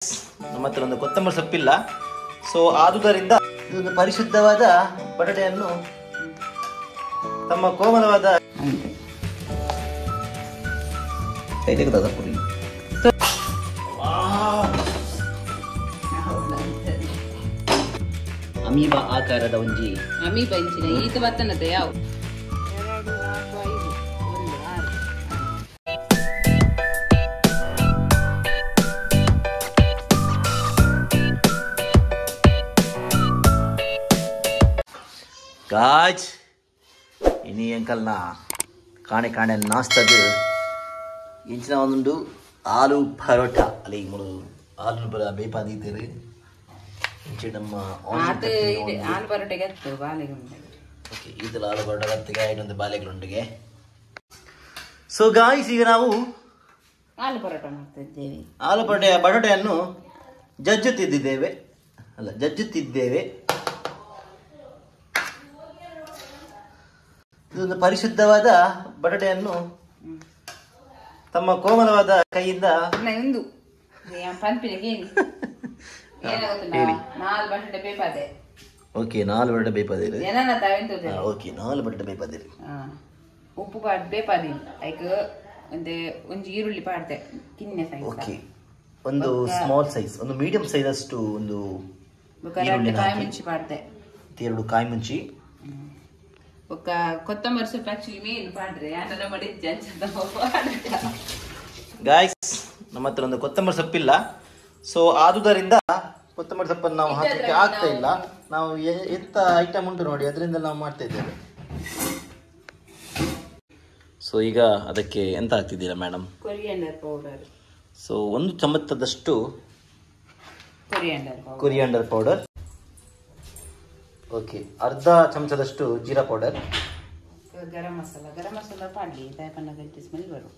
ನಮ್ಮ ಹತ್ರ ಒಂದು ಕೊತ್ತಂಬರಿ ಸೊಪ್ಪಿಲ್ಲ. ಸೊ ಆದುದರಿಂದ ಇದೊಂದು ಪರಿಶುದ್ಧವಾದ ಬಟಾಟೆಯನ್ನು ತಮ್ಮ ಕೋಮಲವಾದ ಪುರಿ ಅಮೀಬಾ ಆಕಾರದ ಒಂಜಿ ಅಮೀಬಾ ಇಂಚಿನ ಈತ ಬತ್ತನತೆ ಯಾವ गाइस इनी अंकल ना काणे काणे नाश्ता इंचिन ಒಂದು ಆಲೂ ಪರೋಟ ಅಲ್ಲಿ ಮೂರು ಆಲೂ ಬೇಪ ದೀತಿರು ಇಂಚೆ ನಮ್ಮ ಆಲೂ ಪರೋಟಗೆ ಅತ್ತು ಬಾಳೆಗುಂಡೆ ಓಕೆ ಇದಲ್ಲ ಆಲೂ ಪರೋಟ ಗತ್ತಿಗೆ ಇನ್ನೊಂದು ಬಾಳೆಗುಂಡೆಗೆ. ಸೊ ಗಾಯ್ಸ್ ಈಗ ನಾವು ಆಲೂ ಪರೋಟ ಮಾಡ್ತಾ ಇದ್ದೇವೆ. ಆಲೂ ಬಟಾಟೆಯನ್ನು ಜಜ್ಜುತ್ತಿದ್ದೇವೆ. ಇದೊಂದು ಪರಿಶುದ್ಧವಾದ ಬಟಾಟೆಯನ್ನು ತಮ್ಮ ಕೋಮಲವಾದ ಕೈಯಿಂದ ಒಂದು ಪಂಪಿಗೆ ನಾಲ್ ಬಟಾಟೆ ಬೇಪಾದೆ. ಓಕೆ 4 ಬಟಾಟೆ ಬೇಪಾದೆ. ಓಕೆ 4 ಬಟಾಟೆ ಬೇಪಾದೆ. ಉಪ್ಪು ಪಾಡ್ ಬೇಪಾದಿ ಲೈಕ್ ಒಂಜಿ ಈರುಳ್ಳಿ ಪಾಡ್ದೆ ಕಿನ್ನೆ ಸೈಜ್. ಓಕೆ ಒಂದು ಸ್ಮಾಲ್ ಸೈಜ್ ಒಂದು ಮೀಡಿಯಂ ಸೈಜ್ ಅಷ್ಟು ಒಂದು ಕಾಯಿ ಮುಂಚಿ ಪಾಡ್ದೆ 2 ಕಾಯಿ ಮುಂಚಿ ఒక కొత్తమరి సొప్పు యాక్చువల్లీ ಮೇನ್ ಪಾಡ್ರೆ ಯಾನನ ಮಾಡಿದ್ದೆ ಗಾಯ್ಸ್ ನಮ್ಮ ಹತ್ರ ಒಂದು ಕೊತ್ತಂಬರಿ ಸೊಪ್ಪಿಲ್ಲ. ಸೊ ಆದುದರಿಂದ ಕೊತ್ತಂಬರಿ ಸೊಪ್ಪನ್ನು ನಾವು ಹಾಕಕ್ಕೆ ಆಗ್ತಾ ಇಲ್ಲ. ನಾವು ಎಂತ ಐಟಮ್ ಉಂಟು ನೋಡಿ ಅದರಿಂದ ನಾವು ಮಾಡ್ತಾ ಇದ್ದೇವೆ. ಸೊ ಈಗ ಅದಕ್ಕೆ ಎಂತ ಹಾಕ್ತಿದ್ದೀರಾ ಮೇಡಮ್? Coriander powder. ಸೊ 1 ಚಮಚದಷ್ಟು ಕೊರಿಯಾಂಡರ್ ಪೌಡರ್. ಓಕೆ ಅರ್ಧ ಚಮಚದಷ್ಟು ಜೀರಾ ಪೌಡರ್. ಗರಂ ಮಸಾಲ ಪಾಡ್ಲಿ ದಯಪನ್ನ ಗಂಟಿ ಸ್ಮೆಲ್ ಬರು.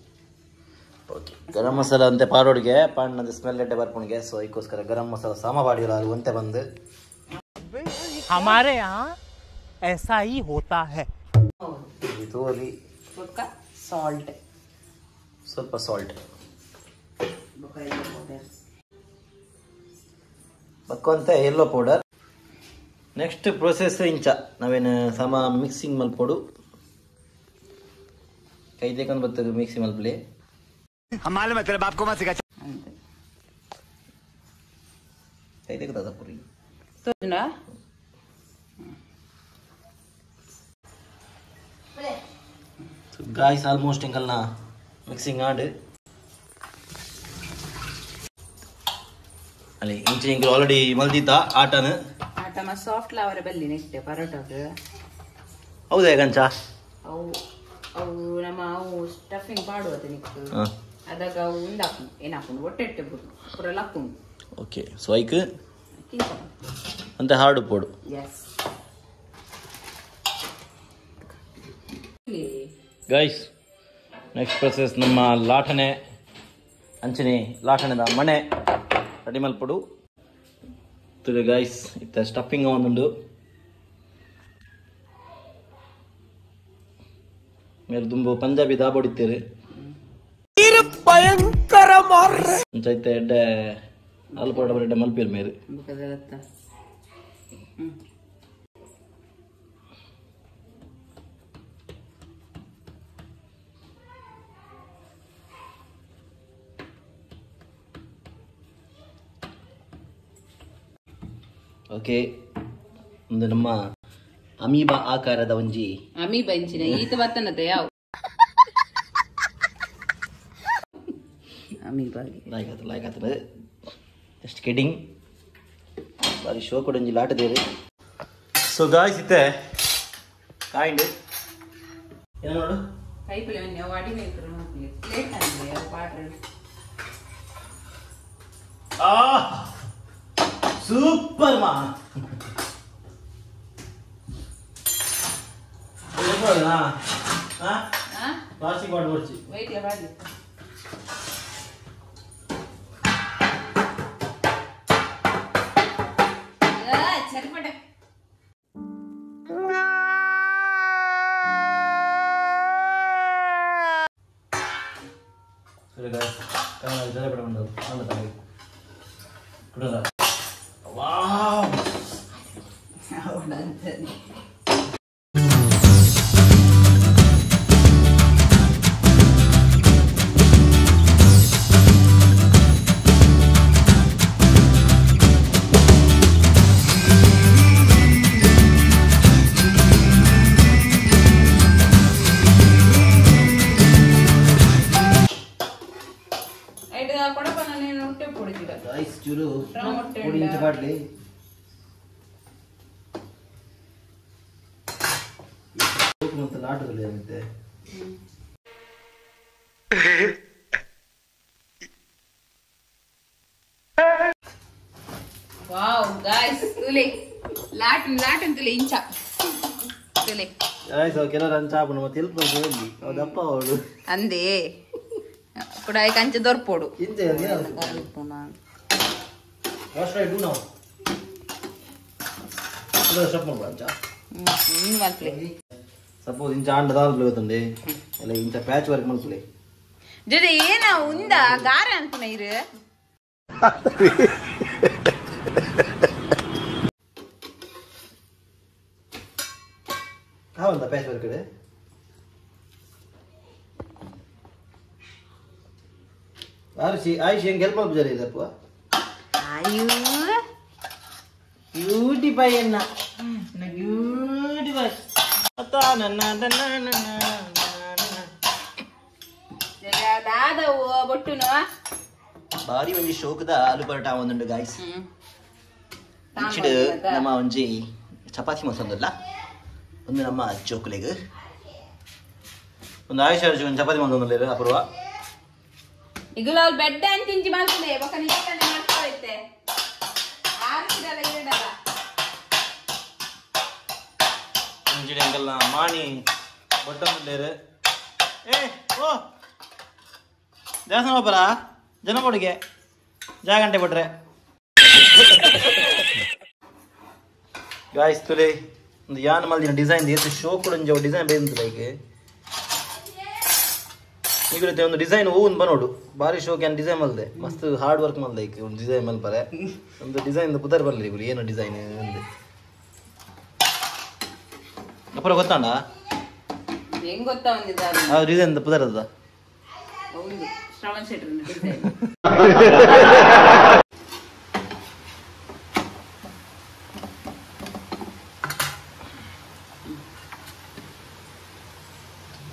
ಓಕೆ ಗರಂ ಮಸಾಲ ಅಂತೆ ಪಾಡೋಡಿಗೆ ಪಾಂಡದ ಸ್ಮೆಲ್ ಎಡ್ಡೆ ಬರ್ಪುಣಿಗೆ. ಸೊ ಇದಕ್ಕೋಸ್ಕರ ಗರಂ ಮಸಾಲ ಸಾಮ ಪಾಡಿರೋ ಅದು ಒಂತೆ ಬಂದು हमारे यहाँ ऐसा ही होता है. ತೋರಿ ಸ್ವಲ್ಪ ಸಾಲ್ಟ್ ಬಕ್ಕಂತ ಯೆಲ್ಲೋ ಪೌಡರ್. ನೆಕ್ಸ್ಟ್ ಪ್ರೊಸೆಸ್ ಇಂಚ ನಾವೇನು ಸಮ ಮಿಕ್ಸಿಂಗ್ ಮಲ್ಪೊಡು ಕೈ ತೆಕೊಂಡು ಬರ್ತದೆ ಮಿಕ್ಸಿಂಗ್ ಮಲ್ಪಲಿ ಕೈ ತೆಗೆದ ಪುರಿ ಗಾಯ್ಸ್ ಆಲ್ಮೋಸ್ಟ್ ಎಂಕಲ್ನ ಮಿಕ್ಸಿಂಗ್ ಆಡು ಅಲ್ಲಿ ಇಂಚೆ ಇಂಕಲ್ ಆಲ್ರೆಡಿ ಮಲ್ದಿತ್ತ ಆಟನ ಸಾಫ್ಟ್ ಲಾವರ ಬಲ್ಲಿ ನೆಟ್ಟೆ ಪರೋಟಕ್ಕೆ. ಹೌದಾ ಗಂಚ ಅವು ನಮ್ಮ ಅವು ಸ್ಟಫಿಂಗ್ ಪಾಡುವುದು ನಿಕ್ಕು ಅದಾಗ ಅವು ಉಂಡಾಕು ಏನಾಕೊಂಡು ಒಟ್ಟೆಟ್ಟೆ ಬಿಡು ಪುರ ಲಕ್ಕುಂಡು. ಓಕೆ ಸೊ ಐಕ್ ಅಂತ ಹಾರ್ಡು ಪೋಡು. ಎಸ್ ಗೈಸ್ ನೆಕ್ಸ್ಟ್ ಪ್ರೊಸೆಸ್ ನಮ್ಮ ಲಾಠನೆ ಅಂಚನೆ ಲಾಠಣದ ಮಣೆ ರೆಡಿ ಮಲ್ಪಡು ತುಳು ಗೈಸ್. ಇತ್ತ ಸ್ಟಫಿಂಗ್ ಒಂದುಂಡು ಮೇರೆ ದುಂಬು ಪಂಜಾಬಿ ದಾಬೊಡಿತ್ತೇರು ಅಂಚೈತೆ ಎಡ್ಡೆ ಆಲು ಪರೋಟ ಬರೆಡ್ಡೆ ಮಲ್ಪೇರು ಮೇರು. ಓಕೆ ಒಂದು ನಮ್ಮ ಅಮೀಬಾ ಆಕಾರದ ಒಂಜಿ ಅಮೀಬಾ ಇಂಚಿನ ಈತ ಬತ್ತನತೆ ಯಾವ ಅಮೀಬಾ ಲಾಯ್ಕಾತದ ಜಸ್ಟ್ ಕಿಡಿಂಗ್ ಬಾರಿ ಶೋ ಕೊಡೊಂಜಿ ಲಾಟದೇರು. ಸೊ ಗಾಯ್ಸ್ ಇತ್ತೆ ಕಾಯಿಂಡು ಏನು ನೋಡು ಕೈಪುಲೆ ನಾವು ಅಡಿ ಮೇಲ್ಕರು ನೋಡ್ಲಿ ಪ್ಲೇಟ್ ಅಂದ್ರೆ ಅದು ಪಾಟ್ರೆ ಸೂಪರ್ ಮಾ ಪ್ಲಾಸ್ಟಿಕ್ ಮಾಡ್ಬಿಡ್ಸಿ ವೆಯ್ಟ್ ಬಾಡಿ ಸರಿಪಡ ಸರಿ ಗಾಯ್ಸ್ ಕನ್ನಡ ಜನ ಪಡ ಬಂದದ್ದು ವಾವ್ ಚೂರು ಪುಡಿ ಇಂಚ ಬಾಟ್ಲಿ ಮತ್ತು ನಾಟುಗಳು ಏನಿದೆ ವಾವ್ ಗಾಯ್ಸ್ ತುಲೆ ಲಾಟನ್ ತುಲೆ ಇಂಚ ತುಲೆ ಗಾಯ್ಸ್ ಕೆಲವರು ಅಂಚ ಆಪಣ ಮತ್ತೆ ಎಲ್ಪ್ ಹೋಗಿ ಹೌದಪ್ಪ ಅವಳು ಅಂದೇ ಕೂಡ ಈ ಕಂಚ ದೊರ್ಪೋಡು ಇಂಚೆ What should I do now? Suppose in Chan Dal Blue Tunde, in the patchwork monthly. Did you know Unda Garan Pune? How in the patchwork today? I should help up the Ayu beauty by na beauty by dada bottuno bari onji shokada alu paratha ondundi guys ichidu nama onji chapati masandalla ondu nama chocolate ondu aisha chapati masandalla apurva igula bed antinji maltune boka nikane ಮಾಡ್ಕೊಳ್ತೆ ಆರ್ಸಿದಲ್ಲ ಇರಡಲ್ಲ ಇಂಜಿಡಿ ಅಂಗಲ್ಲ ಮಾನಿ ಬೊಟ್ಟಂದಿಲ್ಲೇರು ಏ ಓ ದೇವಸ್ಥಾನ ಬರ ಜನ ಕೊಡಿಗೆ ಜಾಗಂಟೆ ಬಿಟ್ರೆ guys ತುಲೆ ಒಂದು ಯಾನ್ ಮಲ್ದಿನ design ಎಷ್ಟು show ಕೂಡ ಡಿಸೈನ್ ಬೇಂತ ಲೈಕ್ ಈಗ ಒಂದು ಡಿಸೈನ್ ಹೂವನ್ ಬನೋಡು ಬಾರಿ ಶೋಕ್ ಏನು ಡಿಸೈನ್ ಮಲ್ದೆ ಮಸ್ತ್ ಹಾರ್ಡ್ ವರ್ಕ್ ಮಲ್ದೆ ಈಗ ಒಂದು ಡಿಸೈನ್ ಮಲ್ಪರೆ ಒಂದು ಡಿಸೈನ್ ಪುದರ್ ಬರಲಿ ಇವರು ಏನು ಡಿಸೈನ್ ಅಂದೆ ಅಪ್ಪರ ಗೊತ್ತಾಂಡ ಹೆಂಗ್ ಗೊತ್ತಾ ಒಂದಿದ್ದಾರೆ ಆ ಡಿಸೈನ್ ಪುದರ್ ಅದ ಒಂದು ಶ್ರವಣ್ ಶೆಟ್ಟರ್ ಡಿಸೈನ್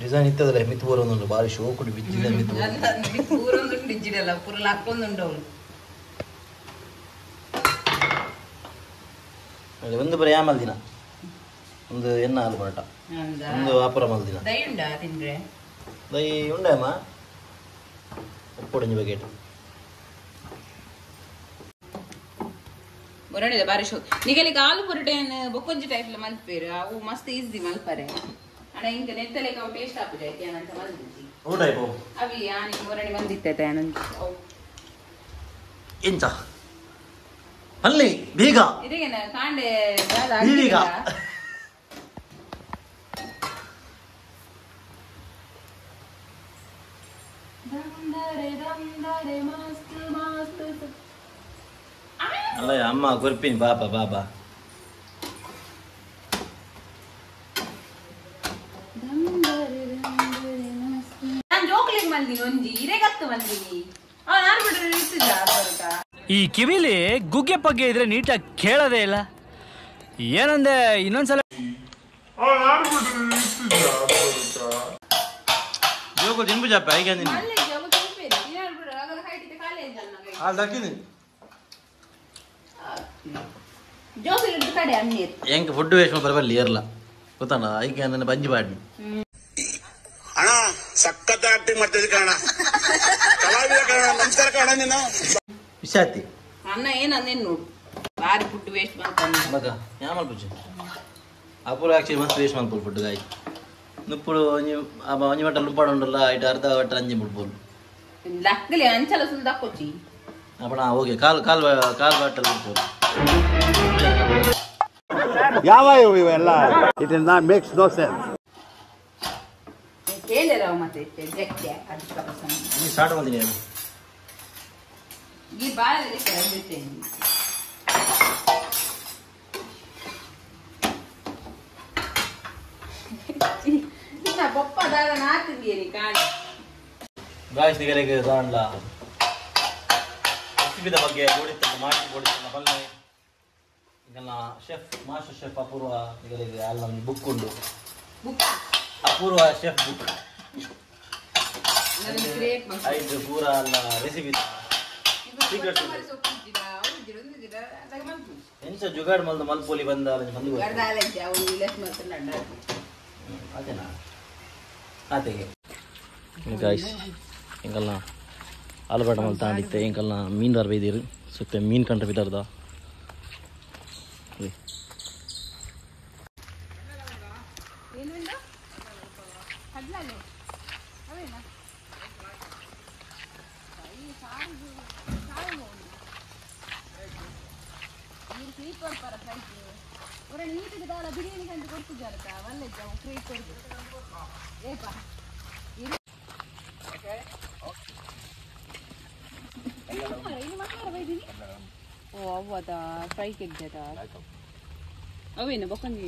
ಡಿಸೈನ್ ಇತ್ತದಲ್ಲ ಮಿತ್ ಬರೋದು ಬಾರಿ ಶೋ ಕೊಡಿ ಬಿದ್ದಿದೆ ಮಿತ್ ಪೂರೊಂದು ಡಿಜಿಟಲ್ ಪೂರ ಹಾಕೊಂಡುಂಟು ಅವಳು ಒಂದು ಬರೀ ಯಾಮಲ್ ದಿನ ಒಂದು ಎನ್ನ ಹಾಲು ಬರಟ ಒಂದು ವ್ಯಾಪಾರ ಮಲ್ ದಿನ ದೈ ಉಂಡಾ ತಿಂದ್ರೆ ದೈ ಉಂಡಮ್ಮ ಒಪ್ಪೊಡಂಜಿ ಬಗೆಟ್ ಬರೋಣಿದೆ ಬಾರಿ ಶೋ ನಿಗಲಿಗೆ ಆಲು ಪೊರಟೆಯನ್ನು ಬೊಕ್ಕೊಂಜಿ ಟೈಪ್ ಮಲ್ಪೇರು ಅವು ಮಸ್ತ್ ಈಸಿ ಮಲ್ಪರೆ ಅಣ್ಣ ಹಿಂಗೆ ನೆತ್ತಲೆಕ ಅವು ಟೇಸ್ಟ್ ಆಗ್ತದೆ ಏನಂತ ಮಲ್ದಿದ್ದಿ ಊಟ ಆಯ್ತು ಅವಿ ಯಾನಿ ಮೊರಣಿ ಬಂದಿತ್ತೈತೆ ಏನಂತ ಅವು ಎಂಚ ಅಲ್ಲಿ ಬೇಗ ಇದೀಗೇನ ಕಾಂಡೆ ಈಗ ಅಲ್ಲ ಅಮ್ಮ ಕೊರ್ಪಿನಿ ಬಾಬಾ ಬಾಬಾ ನಾನು ಜೋಕ್ಲಿಗೆ ಮಲ್ದಿನಿ ಒಂಜಿ ಇರೆಗತ್ತು ಮಲ್ದಿನಿ ಅವ್ನು ಯಾರು ಬಿಟ್ರೆ ಇರ್ತಿದ್ದ ಬರುತ್ತ ಈ ಕಿವಿಲಿ ಗುಗ್ಗೆ ಪಗ್ಗೆ ಇದ್ರೆ ನೀಟಾಗಿ ಕೇಳೋದೇ ಇಲ್ಲ ಏನಂದೆ ಇನ್ನೊಂದ್ಸಲ ಜೋಕು ತಿನ್ಬು ಜಾಪ ಈಗ ನಿನ್ನ ಅಲ್ಲೇ ಜೋಗ ತಿನ್ಬೇಡಿ ಯಾರು ಬಿಡ್ರೆ ಆಗಲ್ಲ ಹೈಟ್ ಇದೆ ಕಾಲೇ ಅಂತ ನನಗೆ ಅಲ್ಲಿ ದಕ್ಕಿನಿ ಜೋಗಿಲ್ ಇದ್ದು ಕಡೆ ಅನ್ನೀರು ಹೆಂಗೆ ಫುಡ್ ವೇಸ್ಟ್ ಬರಬಲ್ಲಿ ಇರಲ್ಲ ಗೊತ್ತಾನ ಈಗ ನನ್ನ ಬಂಜಿ ಬಾಡಿ ಅಣ್ಣ ಸಖತ್ ಆಕ್ಟಿಂಗ್ ಮಾಡ್ತಿದ್ದೆ ಕಣ ಕಲಾವಿದ ಕಣ ನಮಸ್ಕಾರ ಕಣ ನೀನು ವಿಷಾತಿ ಅನ್ನ ಏನಂದೇನು ನೋಡು ಭಾರಿ ಫುಡ್ ವೇಸ್ಟ್ ಮಾಡ್ತಾನೆ ಮಗ ಯಾಮಲ್ ಪೂಜೆ ಅಪೂರ ಆಕ್ಚುಲಿ ಮಸ್ತ್ ವೇಸ್ಟ್ ಮಾಡ್ಬೋದು ಫುಡ್ ಗಾಯಿ ನುಪ್ಪುಡು ಒಂಜಿ ಮಟ್ಟ ಲುಂಪಾಡು ಉಂಡಲ್ಲ ಇಟ್ಟು ಅರ್ಧ ಒಟ್ಟು ಅಂಜಿ ಬಿಡ್ಬೋದು ಲಕ್ಕಲಿ ಅಂಚಲ ಸುಲ್ ದಕ್ಕೊಚ್ಚಿ ಅಪ್ಪಣ ಹೋಗಿ ಕಾಲ್ ಕಾಲ್ ಕಾಲ್ ಬಾಟಲ್ ಬಿಡ್ಬೋದು ಯಾವ ಇವೆಲ್ಲ it is not makes no sense ಕೇಳಿರ ಮತ್ತೆ ಜಕ್ಕೆ ಅದಕ್ಕೆ ನೀನು ಸ್ಟಾರ್ಟ್ ಮಾಡ್ತೀನಿ ಈ ಬಾಳ ಬಿಟ್ಟೇನೆ ಗಾಯ್ಸ್ ನಿಗಲಿಗೆ ದಾಂಡ್ಲ ರೆಸಿಪಿದ ಬಗ್ಗೆ ಗೋಡಿತ್ತ ಮಾಡಿ ಗೋಡಿತ್ತ ಬಲ್ಲೆ ಈಗೆಲ್ಲ ಶೆಫ್ ಮಾಸ್ಟರ್ ಶೆಫ್ ಅಪೂರ್ವ ನಿಗಲಿಗೆ ಅಲ್ಲಿ ನಮ್ಗೆ ಬುಕ್ ಉಂಡು ಅಪೂರ್ವ ಶೆಫ್ ಬುಕ್ ಐದು ಪೂರ ಅಲ್ಲ ರೆಸಿಪಿ ಸೀಕ್ರೆಟ್ ಎಂಚ ಜುಗಾಡ್ ಮಲ್ದು ಮಲ್ಪೋಲಿ ಬಂದ ಬಂದು ಅದೇನಾ ಆತೆಗೆ ಗಾಯ್ಸ್ ಎಂಕಲ್ನ ಆಲೂಗಡ್ಡ ಮಲ್ ತಾಂಡಿತ್ತೆ ಎಂಕಲ್ನ ಮೀನ್ ದಾರ್ ಬೈದಿರು ಸುತ್ತ ಮೀನ್ ಕಂಡ್ರೆ ಬಿದ್ದಾರ್ದ ಅವೇನು ಬೊಕ್ಕಂದಿ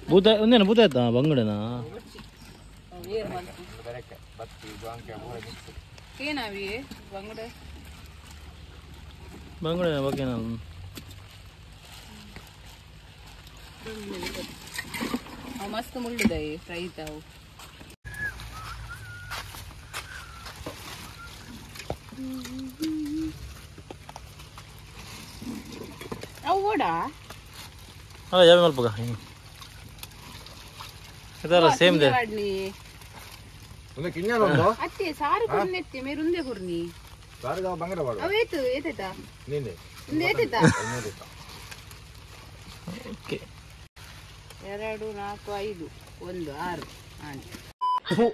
ಬೂತ ಒಂದೇನ ಬೂತ ಆಯ್ತಾ ಬಂಗಡನಾ ಏನಾವಿ ಬಂಗಡ ಬಂಗಡ ಬಗ್ಗೆ ನಾನು ಮಸ್ತ್ ಮುಳ್ಳಿದೆ ಫ್ರೈ ತಾವು ಅವು ಓಡ ಯಾವ ಮಲ್ಪಗ ಇದಲ್ಲ ಸೇಮ್ ದೇ ಅತ್ತೆ ಸಾರು ಕೊರ್ನೆತ್ತೆ ಮೇರುಂದೆ ಕೊರ್ನಿ ಅವೇತು ಏತೈತಾ ಒಂದೇ ಏತೈತಾ ಓಕೆ 2 4 5 1 6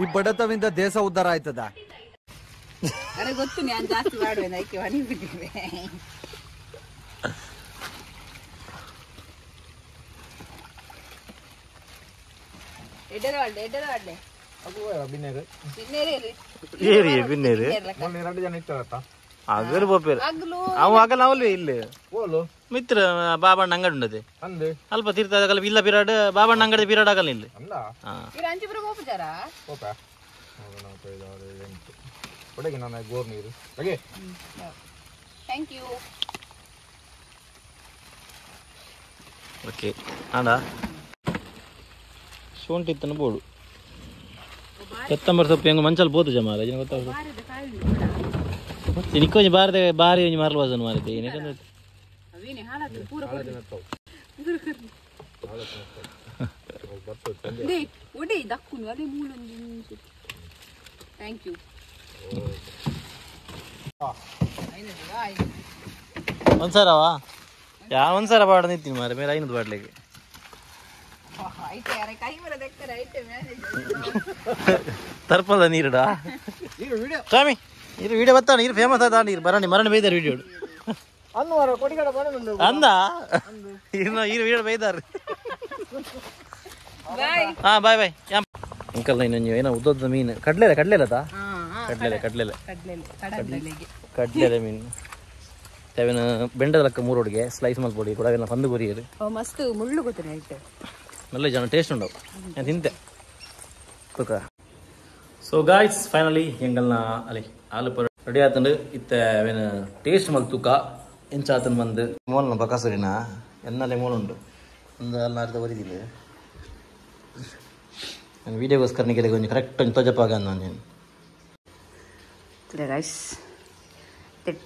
ಈ ಬಡತವಿಂದ ದೇಶ ಉದ್ಧಾರ ಆಯ್ತದ ಅರೆ ಗೊತ್ತು ನಾನು ಜಾಸ್ತಿ ಮಾಡುವೆ ಅದಕ್ಕೆ ಮನೆ ಬಿಟ್ಟಿವೆ ಎಡ್ಡರ ಅಗರು ಬೋಪೇರು ಅವ ಆಗಲ್ಲ ಅವಲ್ವೇ ಇಲ್ಲಿ ಮಿತ್ರ ಬಾಬಣ್ಣ ಅಂಗಡಿ ಉಂಡದೆ ಅಲ್ಪ ತೀರ್ಥ ಇಲ್ಲ ಪಿರಾಡ್ ಬಾಬಣ್ಣ ಅಂಗಡಿ ಪಿರಾಡ್ ಆಗಲ್ಲ ಇಲ್ಲಿ ಓಕೆ ಆಡ ಶೋಂಟಿತ್ತನ ಬೋಡು ಕೊತ್ತಂಬರಿ ಸೊಪ್ಪು ಹೆಂಗ ಮಂಚಲ್ಲಿ ಬೋದು ಜಮಾರ ಗೊತ್ತಾಗ ನಿಕ್ಕೊಂಜಿ ಬಾರದೆ ಬಾರಿ ಒಂಜಿ ಮಾರ್ಲು ವಾಸನ ಮಾರಿದ್ದೆ ಏನಕ್ಕಂದ್ರೆ ಒಂದ್ಸಾರವಾ ಯಾವ ಒಂದ್ಸಾರ ಬಾಡ ನಿಂತೀನಿ ಮಾರ ಮೇಲೆ 500 ಬಾಡ್ಲಿಗೆ ತರ್ಪಲ್ಲ ನೀರುಡಾ ಸ್ವಾಮಿ ಇದು ವಿಡಿಯೋ ಬರ್ತಾನೆ ನೀರು ಫೇಮಸ್ ಆದ ನೀರು ಬರಣಿ ಮರಣ ಬೈದಾರೆ ವಿಡಿಯೋ ಅಂದ ಈ ವಿಡಿಯೋ ಬೈದಾರ ಹಾ ಬಾಯ್ ಬಾಯ್ ಅಂಕಲ್ ಇನ್ನೊಂದು ಏನೋ ಉದ್ದದ ಮೀನು ಕಡ್ಲೆಲೆ ಮೀನು ಅವೇನು ಬೆಂಡದ ಲಕ್ಕ 3 ಒಟ್ಟಿಗೆ ಸ್ಲೈಸ್ ಮಲ್ಪೊಡಿ ಕೂಡ ಅವೆಲ್ಲ ಪಂದು ಕೊರಿಯರು ಮಸ್ತ್ ಮುಳ್ಳು ಗೊತ್ತಿರ നല്ല ಜನ ಟೇಸ್ಟ್ ഉണ്ടാവും ഞാൻ തിന്നെ ಸೊ ಗಾಯ್ಸ್ ಫೈನಲಿ ಎಂಗಲ್ನ ಅಲ್ಲಿ ಆಲು ಪರೋಟ ರೆಡಿ ಆತಂಡು ಇತ್ತ ಅವೇನು ಟೇಸ್ಟ್ ಮಲ್ ತೂಕ ಎಂಚಾತನ್ ಬಂದು ಮೋಲ್ನ ಬಕಾಸುರಿನ ಎನ್ನಲ್ಲೇ ಮೋಲುಂಡು ಒಂದು ಅಲ್ಲಿ ಅರ್ಧ ಬರೀದಿಲ್ಲ ನಾನು ವೀಡಿಯೋಗೋಸ್ಕರ ನಿಮಗೆ ಕೊಂಚ ಕರೆಕ್ಟ್ ಒಂದು ತೊಜಪಾಗ ನಾನು ಗಾಯ್ಸ್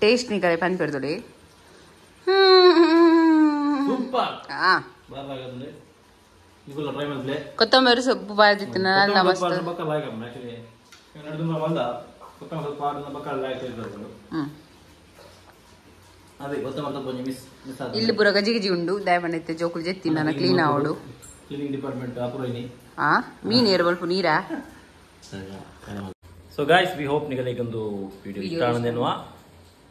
ಟೇಸ್ಟ್ ನಿಗಲೆ ಪನ್ ಪೆಡ್ದೊಡಿ ಸೂಪರ್ ಹಾಂ ಬಾರ್ಲಾಗಂದ್ರೆ ಇಗುಲ್ಲ ಟ್ರೈ ಮಾಡ್ಲೆ ಕೊತ್ತಂಬರಿ ಸೊಪ್ಪು ಬಾರ್ದಿತ್ತು ನನ್ನ ಮಸ್ತ್ ಬಕ್ಕಲ ಲಾಗಮ್ಮ ಆಕ್ಚುಲಿ ನಡ್ದು ಬಂದ ಕೊತ್ತಂಬರಿ ಸೊಪ್ಪು ಆಡಿನ ಬಕ್ಕಲ ಲಾಯ್ತಿದ್ರು ಅದೇ ಕೊತ್ತಂಬರಿ ಸೊಪ್ಪು ಮಿಸ್ ಆದ ಇಲ್ಲಿ ಪೂರ ಗಜಿ ಗಜಿ ಉಂಡು ದಯಮಾಡಿ ಜೋಕುಲು ಜೆತ್ತಿ ನಾನು ಕ್ಲೀನ್ ಆವಡು ಕ್ಲೀನಿಂಗ್ ಡಿಪಾರ್ಟ್ಮೆಂಟ್ ಅಪುರೈನಿ ಮೀನು ಏರು ಬಲ್ಪ ನೀರಾ ಸೊ ಗಾಯ್ಸ್ ವಿ ಹೋಪ್ ನಿಗಲಿಗೊಂದು ವಿಡಿಯೋ ಇಷ್ಟ ಆನಂದೇನುವ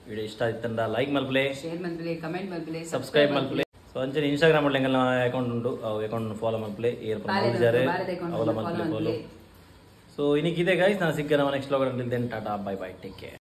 ವಿಡಿಯೋ ಇಷ್ಟ ಆಯ್ತಂದ ಲೈಕ್ ಮಲ್ಪಲೆ ಶೇರ್ ಮಲ್ಪಲೆ ಕಮೆಂಟ್ ಮಲ್ಪಲೆ ಸಬ್ಸ್ಕ್ರೈಬ್ ಮಲ್ಪಲೆ ಸೊ ಅಂಚನೆ ಇನ್ಸ್ಟಾಗ್ರಾಮ್ ಎಂಗೆಲ್ಲ ಅಕೌಂಟ್ ಉಂಟು ಅಕೌಂಟ್ ಫಾಲೋ ಮಲ್ಪಲೆ ಏರ್ ಮಾಡಿದ್ದಾರೆ ಅವಲ ಮಲ್ಪಲೆ ಫಾಲೋ ಸೊ ಇನ್ನಿಕ್ಕಿದೆ ಗೈಸ್ ನಾನು ಸಿಗ್ಗ ನಮ್ಮ next log tata bye bye take care